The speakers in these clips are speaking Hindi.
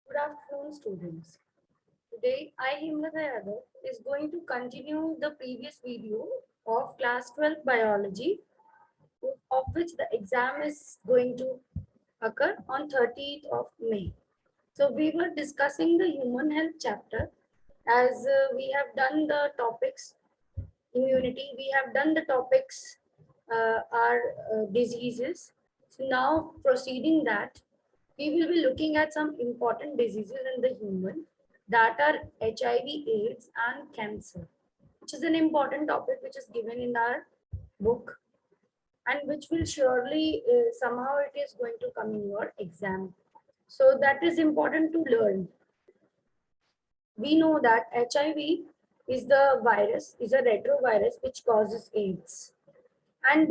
Good afternoon, students. Today, I, Himlata Yadav, is going to continue the previous video of class 12 biology, of which the exam is going to occur on 30th of May. So, we were discussing the human health chapter as we have done the topics immunity, we have done the topics our diseases. So, now proceeding that, we will be looking at some important diseases in the human that are HIV, AIDS, and cancer, which is an important topic which is given in our book and which will surely somehow it is going to come in your exam. So that is important to learn. We know that HIV is the virus, is a retrovirus which causes AIDS. And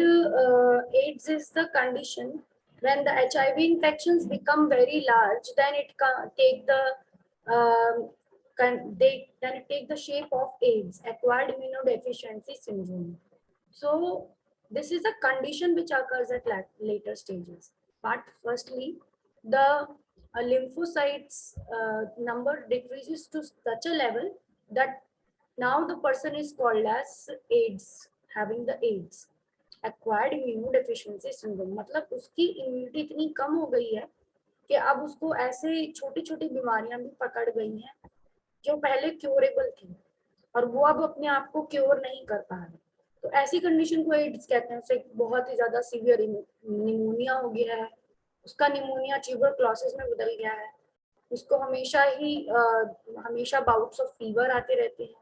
AIDS is the condition when the HIV infections become very large, then it take the then it take the shape of AIDS, acquired immunodeficiency syndrome. So this is a condition which occurs at later stages. But firstly, the lymphocytes number decreases to such a level that now the person is called as AIDS, having the AIDS. Acquired immuno deficiency syndrome, मतलब उसकी इम्यूनिटी इतनी कम हो गई है कि अब उसको ऐसे छोटी छोटी बीमारियां भी पकड़ गई हैं जो पहले क्योरेबल थी और वो अब अपने आप को क्योर नहीं कर पा रहे। तो ऐसी कंडीशन को एड्स कहते हैं। उसे बहुत ही ज्यादा सीवियर निमोनिया हो गया है, उसका निमोनिया ट्यूबरक्लोसिस में बदल गया है, उसको हमेशा बाउट्स ऑफ फीवर आते रहते हैं,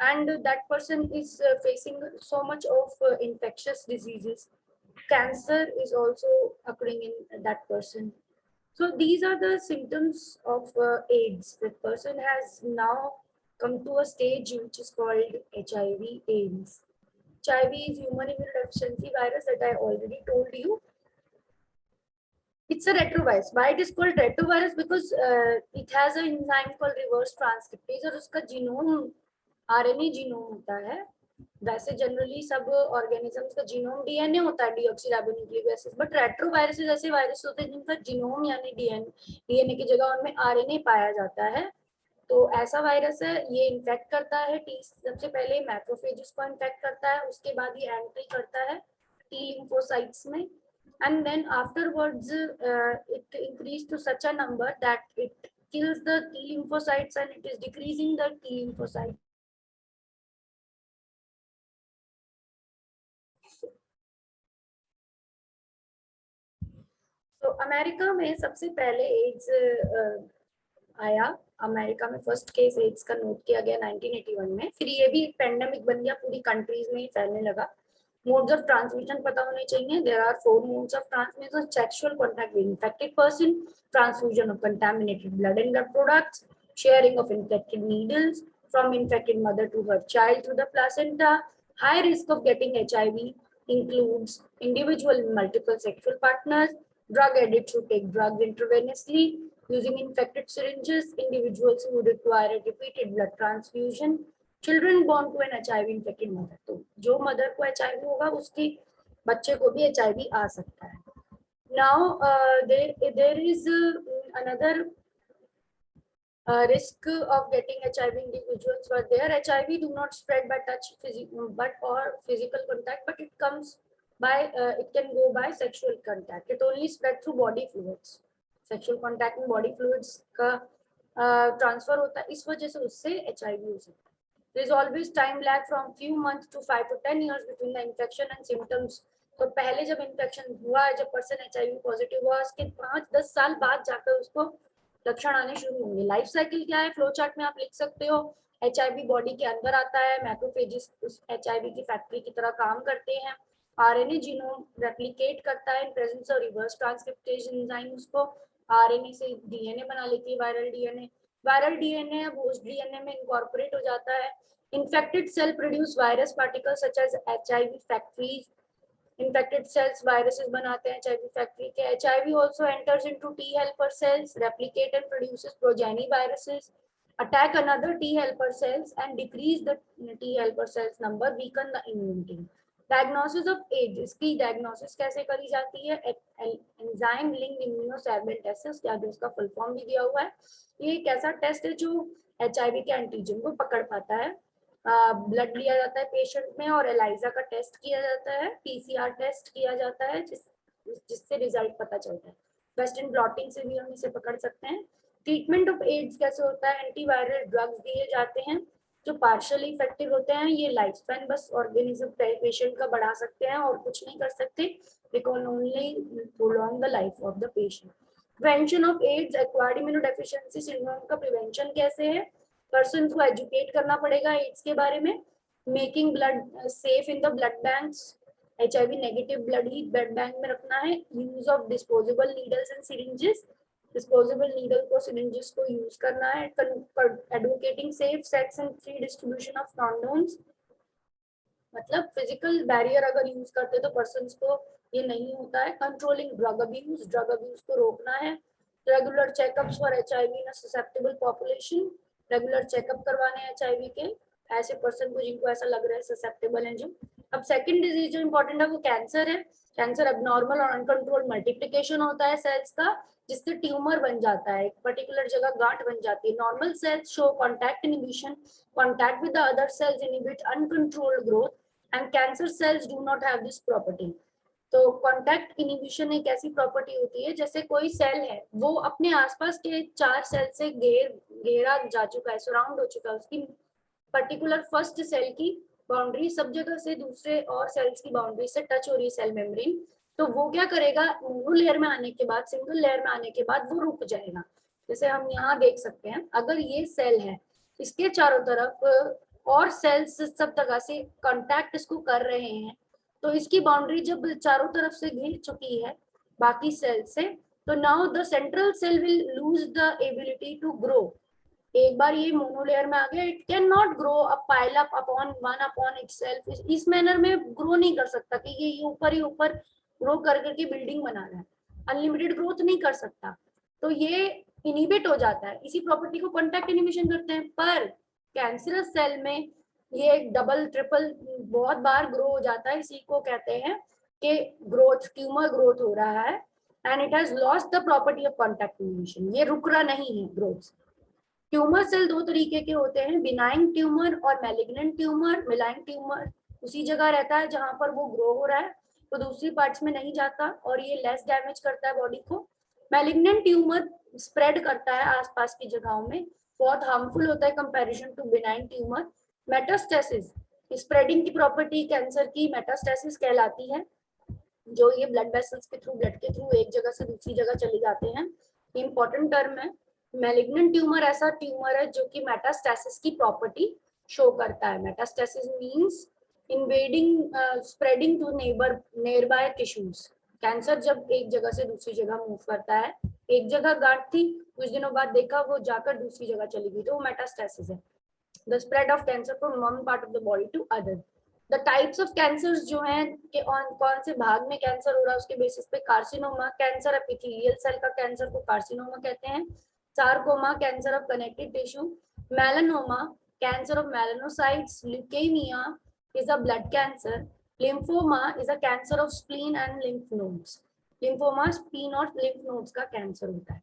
and that person is facing so much of infectious diseases. Cancer is also occurring in that person. So these are the symptoms of AIDS. The person has now come to a stage which is called HIV AIDS. HIV is human immunodeficiency virus that I already told you. It's a retrovirus. Why it is called retrovirus? Because it has an enzyme called reverse transcriptase और उसका जीनोम आरएनए जीनोम होता है। वैसे जनरली सब ऑर्गेनिजम्स का जीनोम डीएनए होता है, डीऑक्सीराइबोन्यूक्लिक एसिड, बट रेट्रोवायरसेस ऐसे वायरस होते हैं जिनका जीनोम यानी डीएनए की जगह उनमें आरएनए पाया जाता है। तो ऐसा वायरस है, ये इन्फेक्ट करता है टी, सबसे पहले मैक्रोफेजेस को इन्फेक्ट करता है, उसके बाद ये एंट्री करता है टी लिम्फोसाइट्स में, and then afterwards it increased to such a number that it kills the T lymphocytes and it is decreasing the T lymphocytes. तो अमेरिका में सबसे पहले एड्स आया, अमेरिका में फर्स्ट केस एड्स का नोट किया गया 1981 में। फिर ये भी पेंडेमिक बन गया, पूरी कंट्रीज में फैलने लगा। मोड्स ऑफ ट्रांसमिशन पता होने चाहिए। There are 4 modes of transmission: sexual contact with infected person, transfusion of contaminated blood and blood products, sharing of infected needles from infected mother to her child through the placenta. High risk of getting HIV includes individual with multiple sexual partners, drug addicts who take drugs intravenously, using infected syringes, individuals who require a repeated blood transfusion, children born to an HIV infected mother. तो जो मदर को HIV होगा उसके बच्चे को भी HIV आ सकता है। Now there is another risk of getting HIV individuals were there. HIV do not spread by touch, or physical contact, but it comes by it can go by sexual contact. It only spread through body fluids. Sexual contact में बॉडी फ्लूइड्स का ट्रांसफर होता है, इस वजह से उससे HIV हो सकता है. There is always time lag from few months to 5 to 10 years between the infection and symptoms. तो पहले जब इन्फेक्शन हुआ है, जब पर्सन HIV पॉजिटिव हुआ, उसके 5-10 साल बाद जाकर उसको लक्षण आने शुरू होंगे. लाइफ साइकिल क्या है, फ्लो चार्ट में आप लिख सकते हो. HIV बॉडी के अंदर आता है, मैक्रोफेजेस उस HIV की फैक्ट्री की तरह काम करते हैं, आरएनए जीनोम रेप्लिकेट करता है in presence of reverse transcriptase enzyme, उसको आरएनए से डीएनए बना लेती है, वायरल डीएनए अब होस्ट डीएनए में इनकॉर्पोरेट हो जाता है. Infected cell produce virus particles such as HIV factories. Infected cells viruses बनाते हैं HIV फैक्ट्री के. HIV also enters into T helper cells, replicate and produces progeny viruses, attack another T helper cells and decrease the T helper cells number, weaken the immunity. Diagnosis of AIDS, इसकी डायग्नोसिस कैसे करी जाती है? एंजाइम लिंक्ड इम्यूनोसेरेब्रल टेस्ट है, उसके आगे उसका फुल फॉर्म भी दिया हुआ है। ये एक ऐसा टेस्ट है जो HIV के एंटीजन को पकड़ पाता है। ब्लड लिया जाता है पेशेंट में और एलाइजा का टेस्ट किया जाता है, PCR टेस्ट किया जाता है, जिससे रिजल्ट पता चलता है। वेस्टर्न ब्लॉटिंग से भी हम इसे पकड़ सकते हैं। ट्रीटमेंट ऑफ एड्स कैसे होता है? एंटीवायरल ड्रग्स दिए जाते हैं जो पार्शियली इफेक्टिव होते हैं। ये लाइफ स्पैन बस ऑर्गेनिज्म पेशेंट का बढ़ा सकते हैं और कुछ नहीं कर सकते। They can only prolong the life of the patient. Prevention of ads acquired immunodeficiency syndrome का प्रिवेंशन कैसे है? पर्सन को एजुकेट करना पड़ेगा एड्स के बारे में। Making blood safe in the blood banks, HIV negative blood he blood bank में रखना है। Use of disposable needles and syringes, disposable needle को सिरिंजेस को यूज करना है। Advocating safe sex and free distribution of condoms, मतलब फिजिकल बैरियर अगर यूज करते तो पर्सन को ये नहीं होता है। कंट्रोलिंग ड्रग अब्यूज को रोकना है। Regular checkups for HIV in susceptible population, regular checkup करवाने HIV के ऐसे पर्सन को जिनको ऐसा लग रहा है ससेप्टेबल है जो। अब सेकंड डिजीज जो इंपॉर्टेंट है वो कैंसर है। कैंसर अबनॉर्मल और अनकंट्रोल्ड मल्टीप्लिकेशन होता है सेल्स का, जिससे ट्यूमर बन जाता है, एक पर्टिकुलर जगह गांठ बन जाती है। Normal sales show contact inhibition, contact with the other sales inhibit uncontrolled growth, and cancer cells do not have this property. तो कॉन्टैक्ट इनिबिशन एक ऐसी प्रॉपर्टी होती है जैसे कोई सेल है वो अपने आसपास के 4 सेल से घेरा जा चुका है, सराउंड हो चुका है, उसकी पर्टिकुलर फर्स्ट सेल की बाउंड्री सब जगह से दूसरे और सेल्स की बाउंड्री से टच हो रही है, सेल मेम्ब्रेन। तो वो क्या करेगा, मोनो लेयर में आने के बाद, सिंगल लेयर में आने के बाद वो रुक जाएगा। जैसे हम यहाँ देख सकते हैं, अगर ये सेल है, इसके चारों तरफ और सेल्स सब जगह से कांटेक्ट इसको कर रहे हैं, तो इसकी बाउंड्री जब चारों तरफ से घिर चुकी है बाकी सेल से, तो now the central cell will lose the ability to grow. एक बार ये मोनोलेयर में आ गया, it can not grow up pile up upon one upon itself, इस मैनर में ग्रो नहीं कर सकता कि ये ऊपर ही ऊपर ग्रो कर करके बिल्डिंग बना रहा है, अनलिमिटेड ग्रोथ नहीं कर सकता। तो ये इनिबिट हो जाता है, इसी प्रॉपर्टी को कॉन्टैक्ट इनिबिशन करते हैं। पर कैंसरस सेल में ये डबल ट्रिपल बहुत बार ग्रो हो जाता है, इसी को कहते हैं कि ग्रोथ, ट्यूमर ग्रोथ हो रहा है, and it has lost the property of contact inhibition, ये रुक रहा नहीं है ग्रोथ। ट्यूमर सेल दो तरीके के होते हैं, बिनाइन ट्यूमर और मैलिग्नेंट ट्यूमर। बिनाइन ट्यूमर उसी जगह रहता है जहां पर वो ग्रो हो रहा है, तो दूसरी पार्ट्स में नहीं जाता और ये लेस डैमेज करता है बॉडी को। मैलिग्नेंट ट्यूमर स्प्रेड करता है आसपास की जगहों में, बहुत हार्मफुल होता है comparison to benign tumour. Metastasis, spreading की प्रॉपर्टी कैंसर की मेटास्टेसिस कहलाती है, जो ये ब्लड वेसल्स के थ्रू, ब्लड के थ्रू एक जगह से दूसरी जगह चले जाते हैं। इंपॉर्टेंट टर्म है। मैलिग्नेंट ट्यूमर ऐसा ट्यूमर है जो कि मेटास्टेसिस की प्रॉपर्टी शो करता है। Metastasis means invading, spreading to nearby tissues. Cancer जब एक जगह से दूसरी जगह मूव करता है, एक जगह गांठ थी, कुछ दिनों बाद देखा वो जाकर दूसरी जगह चली गई, तो वो मेटास्टेसिस है। The spread of cancer from one part of the body to other. The types of cancers जो हैं कि कौन से भाग में कैंसर हो रहा है उसके बेसिस पे, कार्सिनोमा कैंसर एपिथेलियल सेल का कैंसर को कार्सिनोमा कहते हैं। Sarcoma cancer of connective tissue. Melanoma cancer of melanocytes. Leukaemia is a blood cancer. Lymphoma is a cancer of spleen and lymph nodes. Lymphoma spleen और लिम्फ नोड्स का कैंसर होता है।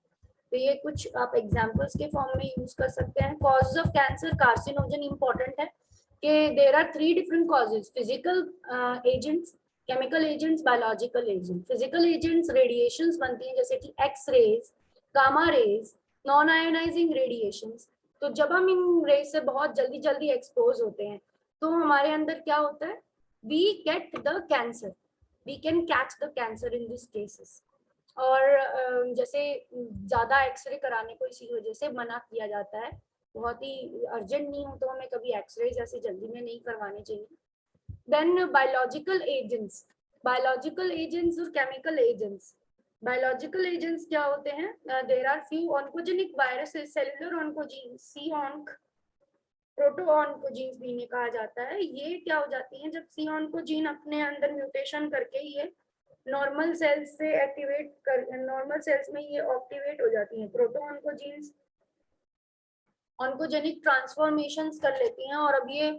तो ये कुछ आप एग्जांपल्स के फॉर्म में यूज कर सकते हैं। Causes of cancer, carcinogen important है कि there are 3 different causes, physical agents, chemical agents, biological agent. Physical agents radiations बनती हैं जैसे कि X rays, gamma rays, non ionising radiations. तो जब हम इन रेज से बहुत जल्दी जल्दी एक्सपोज होते हैं तो हमारे अंदर क्या होता है, we get the cancer, we can catch the cancer in this cases. और जैसे ज्यादा एक्सरे कराने को इसी वजह से मना किया जाता है, बहुत ही अर्जेंट नहीं हो तो हमें कभी एक्सरे ऐसे जल्दी में नहीं करवाने चाहिए। Then biological agents, biological agents और केमिकल एजेंट्स। बायोलॉजिकल एजेंट्स क्या होते हैं, there are few oncogenic viruses, cellular oncogene, c onc, proto oncogenes भी इन्हें कहा जाता है। ये क्या हो जाती हैं, जब सी ऑन्कोजीन अपने अंदर म्यूटेशन करके ये नॉर्मल सेल्स से एक्टिवेट कर, नॉर्मल सेल्स में ये एक्टिवेट हो जाती हैं। प्रोटो ऑन्कोजीन्स ऑन्कोजेनिक ट्रांसफॉर्मेशंस कर लेती हैं और अब ये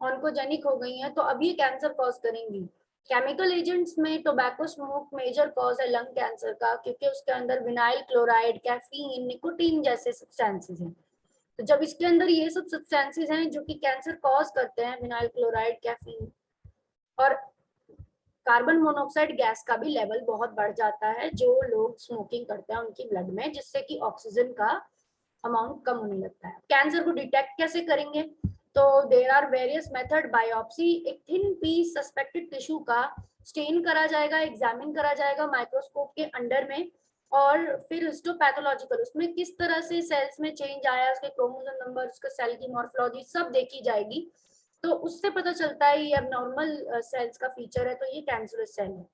ऑन्कोजेनिक हो गई हैं, तो अब ये कैंसर कॉज करेंगी। केमिकल एजेंट्स में टोबैको स्मोक मेजर कॉज है लंग कैंसर का, क्योंकि उसके अंदर विनाइल क्लोराइड, कैफीन, निकोटीन जैसे सब्सटेंसेस हैं। तो जब इसके अंदर ये सब सब्सटेंसेस हैं जो कि कैंसर कॉज करते हैं, विनाइल क्लोराइड, कैफीन और कार्बन मोनोऑक्साइड गैस का भी लेवल बहुत बढ़ जाता है जो लोग स्मोकिंग करते हैं उनकी ब्लड में, जिससे कि ऑक्सीजन का अमाउंट कम होने लगता है। कैंसर को डिटेक्ट कैसे करेंगे? तो there are various method. Biopsy, एक थिन पीस सस्पेक्टेड टिश्यू का स्टेन करा जाएगा, एग्जामिन करा जाएगा माइक्रोस्कोप के अंडर में, और फिर हिस्टोपैथोलॉजिकल उसमें किस तरह से सेल्स में चेंज आया, उसके क्रोमोसोम नंबर, उसके सेल की मॉर्फोलॉजी सब देखी जाएगी। तो उससे पता चलता है ये अब नॉर्मल सेल्स का फीचर है, तो ये कैंसरस सेल है।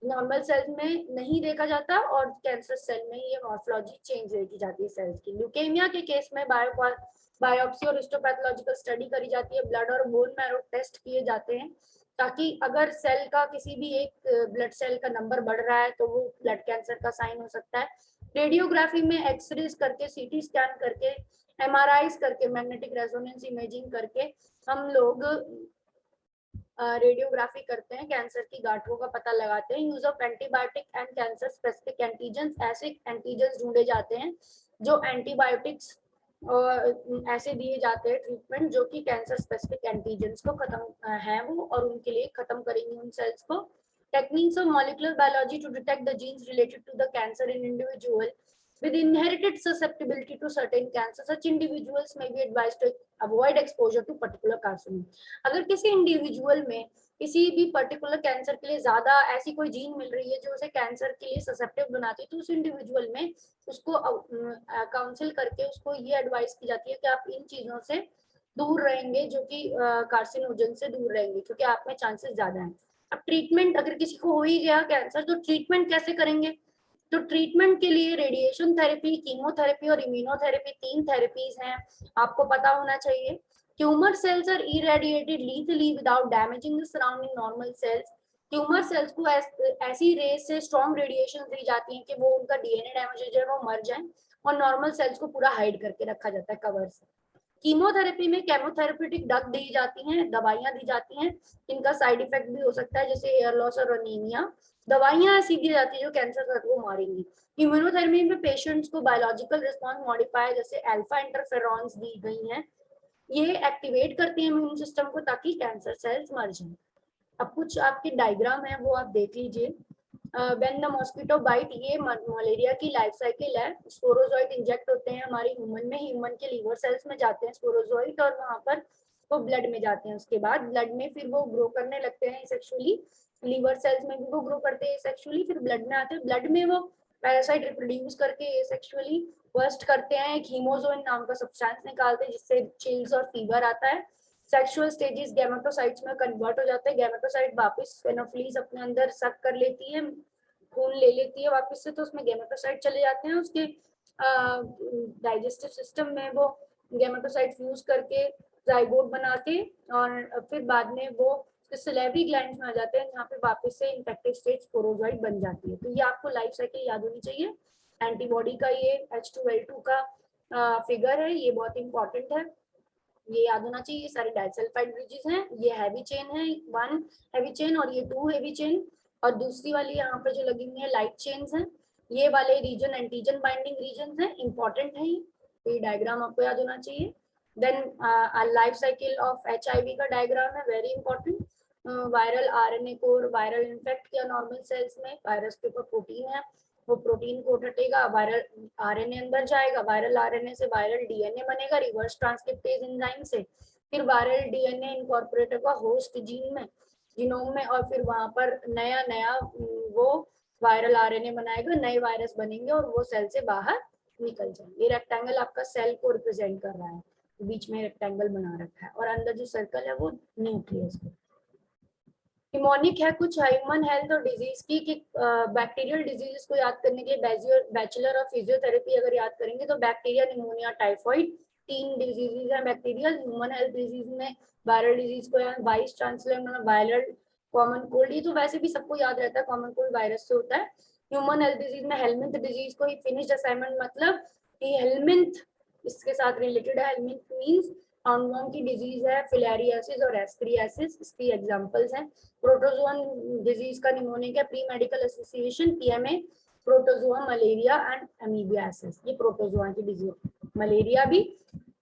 नॉर्मल सेल्स में नहीं देखा जाता और कैंसर सेल में ये मॉर्फोलॉजी चेंज देखी जाती है सेल्स की। ल्यूकेमिया के केस में बायोप्सी और हिस्टोपैथोलॉजिकल स्टडी करी जाती है, ब्लड और बोन मैरो टेस्ट किए जाते हैं, ताकि अगर सेल का किसी भी एक ब्लड सेल का नंबर बढ़ रहा है तो वो ब्लड कैंसर का साइन हो सकता है। रेडियोग्राफी में एक्सरेज करके, सीटी स्कैन करके, एमआरआईज करके, मैग्नेटिक रेजोनेंस इमेजिंग करके हम लोग रेडियोग्राफी करते हैं, कैंसर की गांठों का पता लगाते हैं। Use of antibiotic and cancer specific antigens, ऐसे एंटीजेंस ढूंढे जाते हैं जो एंटीबायोटिक्स ऐसे दिए जाते हैं ट्रीटमेंट जो कि कैंसर स्पेसिफिक एंटीजेंस को खत्म है वो, और उनके लिए खत्म करेंगे उन सेल्स को। Techniques of molecular biology to detect the genes related to the cancer in individual with inherited susceptibility to certain cancer. Such individuals may be advised to avoid exposure to particular carcinoma. अगर किसी इंडिविजुअल में किसी भी पर्टिकुलर कैंसर के लिए ज्यादा ऐसी कोई जीन मिल रही है जो उसे कैंसर के लिए ससेप्टिव बनाती है, तो उस इंडिविजुअल में उसको काउंसिल करके उसको ये एडवाइस की जाती है कि आप इन चीजों से दूर रहेंगे, जो कि कार्सिनोजन से दूर रहेंगे, क्योंकि आप में चांसेस ज्यादा हैं। अब ट्रीटमेंट, अगर किसी को हो ही गया कैंसर तो ट्रीटमेंट कैसे करेंगे? तो ट्रीटमेंट के लिए रेडिएशन थेरेपी, कीमोथेरेपी और इम्यूनोथेरेपी, 3 थेरेपीज हैं, आपको पता होना चाहिए। Tumour cells are irradiated lethally without damaging the surrounding normal cells. Tumour cells को ऐसी रेस से स्ट्रॉन्ग रेडिएशन दी जाती है कि वो उनका डीएनए डैमेज हो जाए, वो मर जाए, और नॉर्मल सेल्स को पूरा हाइड करके रखा जाता है कवर से। कीमोथेरेपी में केमोथेरेप्यूटिक ड्रग दी जाती हैं, दवाइयां दी जाती हैं, इनका साइड इफेक्ट भी हो सकता है जैसे हेयर लॉस और अनीमिया। दवाइयां ऐसी दी जाती है जो कैंसर सेल को मारेंगी। इम्यूनोथेरेपी में पेशेंट्स को बायोलॉजिकल रिस्पॉन्स मॉडिफायर जैसे अल्फा इंटरफेरॉन्स दी गई हैं, ये एक्टिवेट करती है इम्यून सिस्टम को ताकि कैंसर सेल्स मर जाएं। अब कुछ आपके डायग्राम है वो आप देख लीजिए। व्हेन द मॉस्किटो बाइट, ये मलेरिया की लाइफ साइकिल है। स्पोरोजोइट इंजेक्ट होते हैं हमारे ह्यूमन में, ह्यूमन के लीवर सेल्स में जाते हैं स्पोरोजोइट, और वहां पर वो ब्लड में जाते हैं। उसके बाद ब्लड में फिर वो ग्रो करने लगते हैं सेक्सुअली, लीवर सेल्स में भी वो ग्रो करते हैं सेक्सुअली, फिर ब्लड में आते हैं, ब्लड में वो पैरासाइट रिप्रोड्यूस करके सेक्सुअली बर्स्ट करते हैं, एक हीमोजोइन नाम का सब्सटेंस निकालते हैं जिससे चिल्स और फीवर आता है। सेक्सुअल स्टेजेस गैमेटोसाइट्स में कन्वर्ट हो जाते हैं, गैमेटोसाइट वापस एनोफिलीज अपने अंदर सक कर लेती है, खून ले लेती है वापस से, तो उसमें गैमेटोसाइट चले जाते हैं। उसके डाइजेस्टिव सिस्टम में वो गैमेटोसाइट फ्यूज करके जाइगोट बना के, और फिर बाद में वो सिलेवरी ग्लैंड्स में आ जाते हैं जहाँ पे वापस से इन्फेक्टिव स्टेज स्पोरोजोइट बन जाती है। तो ये आपको लाइफ साइकिल याद होनी चाहिए। एंटीबॉडी का ये H2L2 का फिगर है, ये बहुत इंपॉर्टेंट है, ये याद होना चाहिए। सारे डाइसल्फाइड ब्रिजेस हैं, ये हैवी चेन है, 1 हैवी चेन और ये 2 हैवी चेन, और दूसरी वाली यहाँ पे जो लगी हुई है लाइट चेन्स हैं, ये वाले रीजन एंटीजन बाइंडिंग रीजन हैं, इंपॉर्टेंट है ये डायग्राम आपको याद होना चाहिए। Then life cycle of HIV का डायग्राम है, very important. Viral RNA code, viral infect किया नॉर्मल सेल्स में, वायरस के ऊपर प्रोटीन है, वो प्रोटीन कोट हटेगा, वायरल RNA अंदर जाएगा, वायरल RNA से वायरल DNA बनेगा रिवर्स ट्रांसक्रिप्टेज एंजाइम से, फिर वायरल DNA इनकॉर्पोरेट होगा होस्ट जीन में, जीनोम में, और फिर वहां पर नया नया वो वायरल RNA बनाएगा, नए वायरस बनेंगे और वो सेल से बाहर निकल जाएंगे। ये रेक्टेंगल आपका सेल को रिप्रेजेंट कर रहा है, बीच में रेक्टेंगल बना रखा है, और अंदर जो सर्कल है वो न्यूक्लियस है। निमोनिक है कुछ ह्यूमन हेल्थ और डिजीज की, कि बैक्टीरियल डिजीज को याद करने के लिए बैचलर ऑफ फिजियोथेरेपी अगर याद करेंगे तो बैक्टीरिया, निमोनिया, टाइफॉइड, 3 डिजीजेज हैं बैक्टीरियल। ह्यूमन हेल्थ डिजीज में वायरल डिजीज को याद, vice chancellor viral, common cold, ये तो वैसे भी सबको याद रहता है, कॉमन कोल्ड वायरस से होता है। ह्यूमन हेल्थ डिजीज में हेलमिंथ डिजीज को ही फिनिश्ड असाइनमेंट, मतलब कि हेलमिंथ इसके साथ रिलेटेड है। हेलमिंथ मींस राउंडवॉर्म की डिजीज है फिलेरियासिस और एस्करियासिस, इसकी एग्जांपल्स हैं। प्रोटोजोअन डिजीज का निमोनिक है, pre medical association PMA, protozoa malaria and amoebiasis, ये प्रोटोजोआ की डिजीज। मलेरिया भी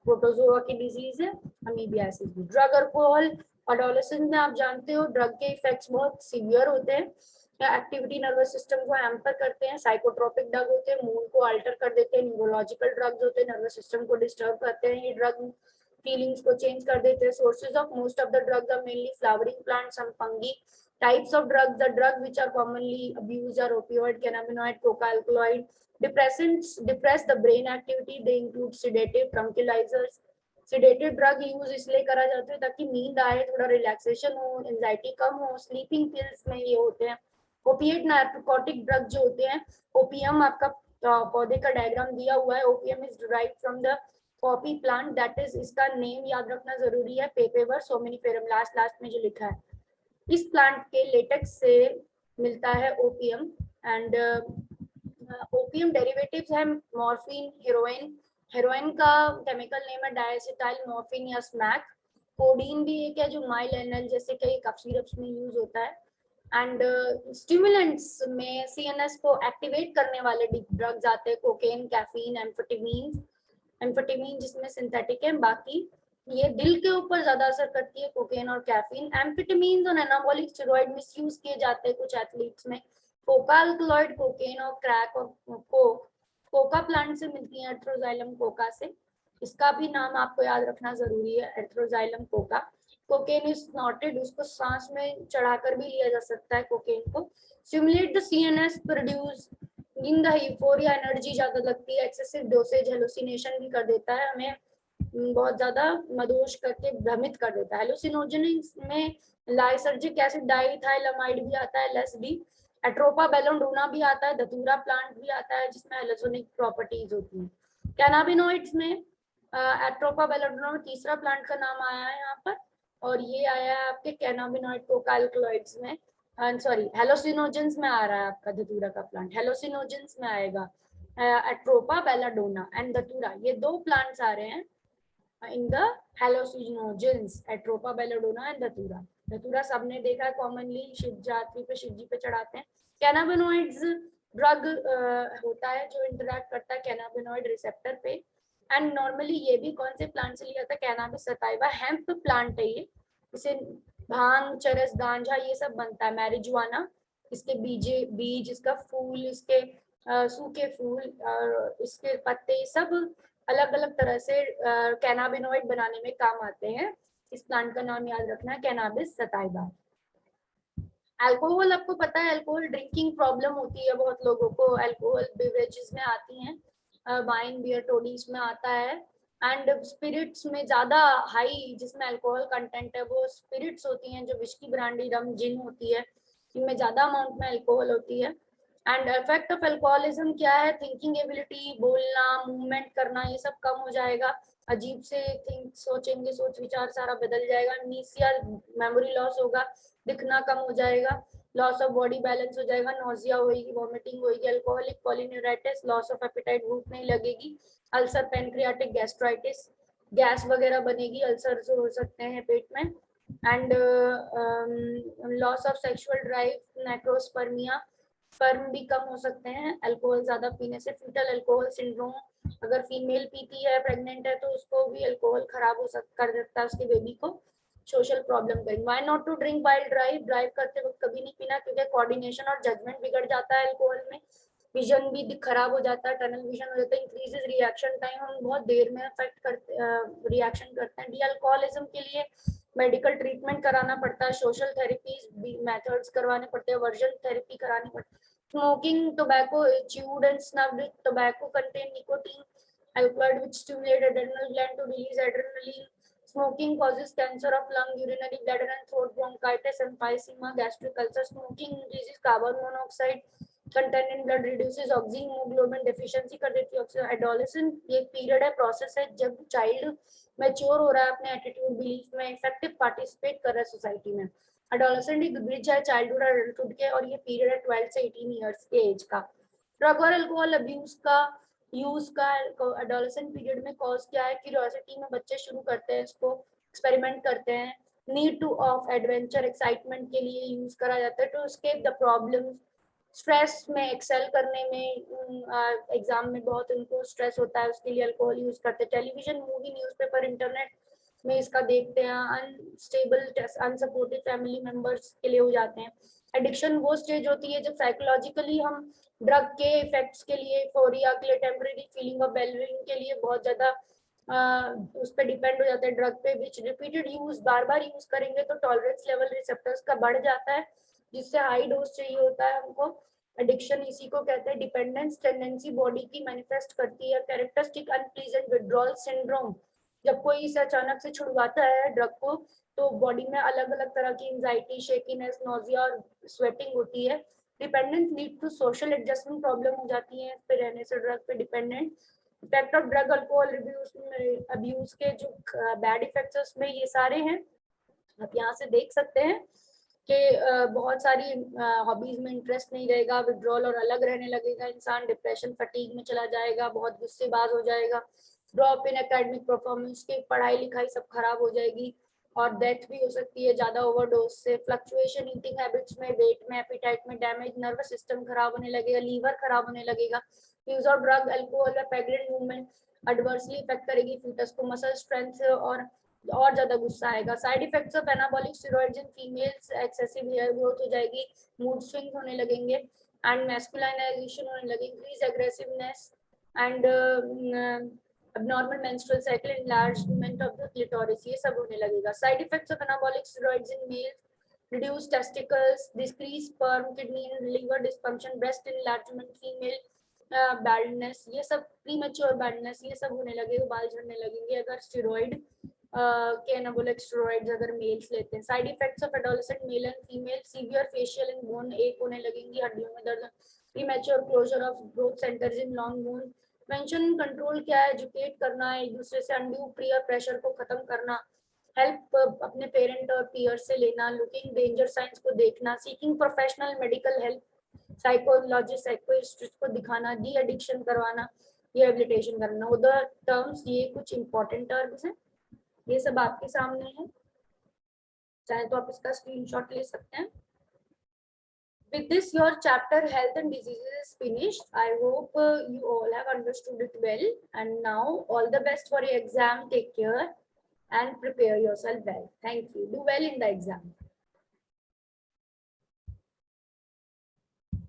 प्रोटोजोआ की डिजीज है, अमीबियासिस भी। ड्रग अल्कोहल एडोलेसेंस में आप जानते हो ड्रग के इफेक्ट्स बहुत सीवियर होते हैं, एक्टिविटी नर्वस सिस्टम को हैम्पर करते हैं। साइकोट्रोपिक ड्रग होते हैं, मूड को अल्टर कर देते हैं। न्यूरोलॉजिकल ड्रग्स होते हैं, नर्वस सिस्टम को डिस्टर्ब करते हैं। ये ड्रग फीलिंग्स को चेंज कर देते हैं। Sources of most of the drugs are mainly flowering plants, some fungi. Types of drugs, the drug which are commonly abused are opioid, cannabinoid, coca alkaloid. Depressants depress the brain activity, they include sedative, tranquilizers. Sedative drug use इसलिए करा जाता है ताकि नींद आए, थोड़ा रिलैक्सेशन हो, एंजाइटी कम हो। स्लीपिंग पिल्स में ये होते हैं। ओपिएट नार्कोटिक ड्रग जो होते हैं, ओपियम आपका पौधे का डायग्राम दिया हुआ है। Opium is derived from the Poppy plant, that is, इसका नेम याद रखना जरूरी है, पेपेवर सोमिनिफेरम, लास्ट में जो लिखा है। इस प्लांट के लेटेक्स से मिलता है ओपियम। एंड ओपियम डेरिवेटिव्स है मॉर्फिन, हेरोइन। हेरोइन का केमिकल नेम है डायसिटाइल मॉर्फिन या स्मैक। कोडीन भी एक है जो माइलेनल जैसे कई कफ सिरप्स में यूज होता है। एंड स्टिमुलेंट्स में सीएनएस को एक्टिवेट करने वाले ड्रग्स आते हैं, कोकेन, कैफीन, एम्फेटामीन। एम्फेटामीन जिसमें सिंथेटिक है, बाकी ये दिल के ऊपर ज्यादा असर करती है कोकेन और कैफीन। एम्फेटामीन और एनाबॉलिक स्टेरॉइड मिसयूज किए जाते हैं कुछ एथलीट्स में। कोका अल्कलॉइड, कोकेन और क्रैक और कोक कोका प्लांट से मिलती है, एट्रोजाइलम कोका से। इसका भी नाम आपको याद रखना जरूरी है, एट्रोजाइलम कोका। कोकेन इज स्नॉटेड, उसको सांस में चढ़ाकर भी लिया जा सकता है कोकेन को। Stimulate the CNS, produce in the euphoria, energy ज्यादा लगती है। एक्सेसिव डोसेज हेलुसिनेशन भी कर देता है, हमें बहुत ज्यादा मदोश करके भ्रमित कर देता है। हेलुसिनोजेनिक्स में लाइसर्जिक एसिड, डाइथाइलमाइड भी आता है, लेस डी। एट्रोपा बेलोडोना भी आता है, धतूरा प्लांट भी आता है जिसमें हेलोजोनिक प्रॉपर्टीज होती हैं। कैनाबिनोइड्स में एट्रोपा बेलोडोना में तीसरा प्लांट का नाम आया है यहाँ पर, और ये आया है आपके कैनाबिनोइड कोका अल्कलॉइड्स में, सॉरी हेलोसिनोजेंस में आ रहा है आपका धतूरा का प्लांट, हेलोसिनोजेंस में आएगा एट्रोपा बेलाडोना एंड धतूरा, ये दो प्लांट्स आ रहे हैं in the हेलोसिनोजेंस, Atropa belladonna and धतूरा। धतूरा सबने देखा है कॉमनली शिव जी पे चढ़ाते हैं। कैनाबिनोइड्स ड्रग होता है जो इंटरैक्ट करता है कैनाबिनोइड रिसेप्टर पे। एंड नॉर्मली ये भी कौन से प्लांट से लिया था, कैनाबिस सटाइवा, हेम्प प्लांट है ये। इसे भांग, चरस, गांजा ये सब बनता है, मैरिजुआना, इसके बीज, इसका फूल, इसके सूखे फूल और इसके पत्ते सब अलग अलग तरह से कैनाबिनोइड बनाने में काम आते हैं। इस प्लांट का नाम याद रखना है, कैनाबिस सटाइवा। अल्कोहल, आपको पता है अल्कोहल ड्रिंकिंग प्रॉब्लम होती है बहुत लोगों को, अल्कोहल बेवरेजेस में आती हैं, वाइन, बियर, टोडीज में आता है। एंड स्पिरिट्स में ज्यादा हाई जिसमें अल्कोहल कंटेंट है वो स्पिरिट्स होती हैं, जो विस्की, ब्रांडी, रम, जिन होती है, इनमें ज्यादा अमाउंट में अल्कोहल होती है। एंड इफेक्ट ऑफ अल्कोहलिज्म क्या है, थिंकिंग एबिलिटी, बोलना, मूवमेंट करना, ये सब कम हो जाएगा। अजीब से थिंक सोचेंगे, सोच विचार सारा बदल जाएगा। नीसिया, मेमोरी लॉस होगा, दिखना कम हो जाएगा, लॉस ऑफ बॉडी बैलेंस हो जाएगा, नोजिया होगी, वॉमिटिंग होगी, अल्कोहलिक पॉलिन्यूराइटिस, लॉस ऑफ एपेटाइट, भूख नहीं लगेगी, अल्सर, पैनक्रियाटिक गैस्ट्राइटिस, गैस वगैरह बनेगी, अल्सर हो सकते हैं पेट में। And loss of sexual drive, necrospermia, sperm भी कम हो सकते हैं अल्कोहल ज्यादा पीने से। फीटल अल्कोहल सिंड्रोम, अगर फीमेल पीती है, प्रेग्नेंट है, तो उसको भी अल्कोहल खराब हो कर सकता है उसके बेबी को। सोशल प्रॉब्लम करेंगे। Why not to drink while drive करते वक्त कभी नहीं पीना, क्योंकि कोऑर्डिनेशन और जजमेंट बिगड़ जाता है अल्कोहल में, विजन भी खराब हो जाता है, टनल विजन हो जाता है, इंक्रीजेस रिएक्शन टाइम, हम बहुत देर में अफेक्ट करते रिएक्शन करते हैं। डी अल्कोहलिज्म के लिए मेडिकल ट्रीटमेंट कराना पड़ता है, सोशल थेरेपीज मेथड्स करवाने पड़ते हैं, वर्जन थेरेपी करानी पड़ती है। Smoking, tobacco, chewed and snuffed tobacco contain nicotine, alkaloid which stimulate adrenal gland to release adrenaline. Smoking causes cancer of lung, urinary bladder and throat, bronchitis, emphysema, gastric ulcer. Smoking increases carbon monoxide content in blood, reduces oxygen, hemoglobin deficiency कर देती है। एडोलेसेंट एक पीरियड है, प्रोसेस है, जब चाइल्ड मैच्योर हो रहा है अपने एटीट्यूड, बिलीफ में, इफेक्टिव पार्टिसिपेट कर रहा है सोसाइटी में। एडोलेसेंट एक ब्रिज है चाइल्डहुड और एडल्टहुड के, और ये पीरियड है 12 से 18 इयर्स के एज का। ड्रग और अल्कोहल अब्यूज का यूज का एडोलेसेंट पीरियड में कॉज क्या है, क्यूरियोसिटी में बच्चे शुरू करते हैं इसको, एक्सपेरिमेंट करते हैं, need to of adventure excitement के लिए यूज करा जाता है to escape the problem, stress में एक्सेल करने में, एग्जाम में बहुत उनको स्ट्रेस होता है उसके लिए अल्कोहल यूज करते हैं, टेलीविजन, मूवी, न्यूज़पेपर, इंटरनेट में इसका देखते हैं, अनस्टेबल अनसपोर्टेड फैमिली मेंबर्स के लिए हो जाते हैं। एडिक्शन वो स्टेज होती है जब साइकोलॉजिकली हम ड्रग के इफेक्ट्स के लिए, फोरिया के लिए, टेम्परेरी फीलिंग ऑफ वेलबीइंग के लिए बहुत ज्यादा उस पर डिपेंड हो जाता है ड्रग पे, विच रिपीटेड यूज, बार बार यूज करेंगे तो टॉलरेंस लेवल रिसेप्टर्स का बढ़ जाता है जिससे हाई डोज चाहिए होता है हमको। एडिक्शन इसी को कहते हैं, डिपेंडेंस टेंडेंसी बॉडी की मैनिफेस्ट करती है, कैरेक्टरिस्टिक अनप्लीजेंट विड्रॉल सिंड्रोम, जब कोई इसे अचानक से छुड़वाता है ड्रग को तो बॉडी में अलग अलग तरह की एंजाइटी, शेकीनेस, नोजिया और स्वेटिंग होती है। Dependence lead to social adjustment problem हो जाती है इस पे रहने से, ड्रग पे dependent. Effect of drug alcohol abuse के जो बैड इफेक्ट्स है उसमें ये सारे हैं, आप यहाँ से देख सकते हैं कि बहुत सारी हॉबीज में इंटरेस्ट नहीं रहेगा, विड्रॉल और अलग रहने लगेगा इंसान, डिप्रेशन फटीग में चला जाएगा, बहुत गुस्सेबाज हो जाएगा, ड्रॉप इन एकेडमिक परफॉर्मेंस की, पढ़ाई लिखाई सब खराब हो जाएगी और डेथ भी हो सकती है ज्यादा ओवरडोज से, फ्लक्चुएशन ईटिंग हैबिट्स में, वेट में, एपिटाइट में, डैमेज नर्वस सिस्टम खराब होने लगेगा, लीवर खराब होने लगेगा, यूज ऑफ ड्रग अल्कोहल या प्रेग्नेंट वुमेन एडवर्सली इफेक्ट करेगी फीटस को, मसल स्ट्रेंथ और ज्यादा गुस्सा आएगा, side effects of anabolic steroids in females, excessive hair growth हो जाएगी, मूड स्विंग होने लगेंगे एंड मैस्कुलाइनाइजेशन होने लगेगी, increase aggressiveness and abnormal menstrual cycle, enlargement of the clitoris, ये सब होने लगेगा। Side effects of anabolic steroids in male, reduce testicles, decrease sperm, kidney and liver dysfunction, breast enlargement, female baldness, ये सब premature baldness ये सब होने लगेगा, बाल झड़ने लगेंगे अगर स्टेरॉइड के एनाबॉलिक स्टेरॉइड्स अगर मेल्स लेते हैं। Side effects of adolescent male and female, severe facial and bone एक होने लगेंगी, हड्डियों में दर्द, premature closure of growth centres in long bone. Prevention control क्या है, एजुकेट करना है एक दूसरे से, अनड्यू पीयर प्रेशर को खत्म करना, हेल्प अपने पेरेंट और पीयर से लेना, लुकिंग डेंजर साइंस को देखना, seeking professional medical help, psychologist psychiatrist को दिखाना, डी एडिक्शन करवाना, रिहेबिलिटेशन करना। उधर टर्म्स ये कुछ इंपॉर्टेंट टर्म्स हैं, ये सब आपके सामने है, चाहे तो आप इसका स्क्रीनशॉट ले सकते हैं। With this, your chapter health and diseases is finished. I hope you all have understood it well. And now, all the best for your exam. Take care and prepare yourself well. Thank you. Do well in the exam.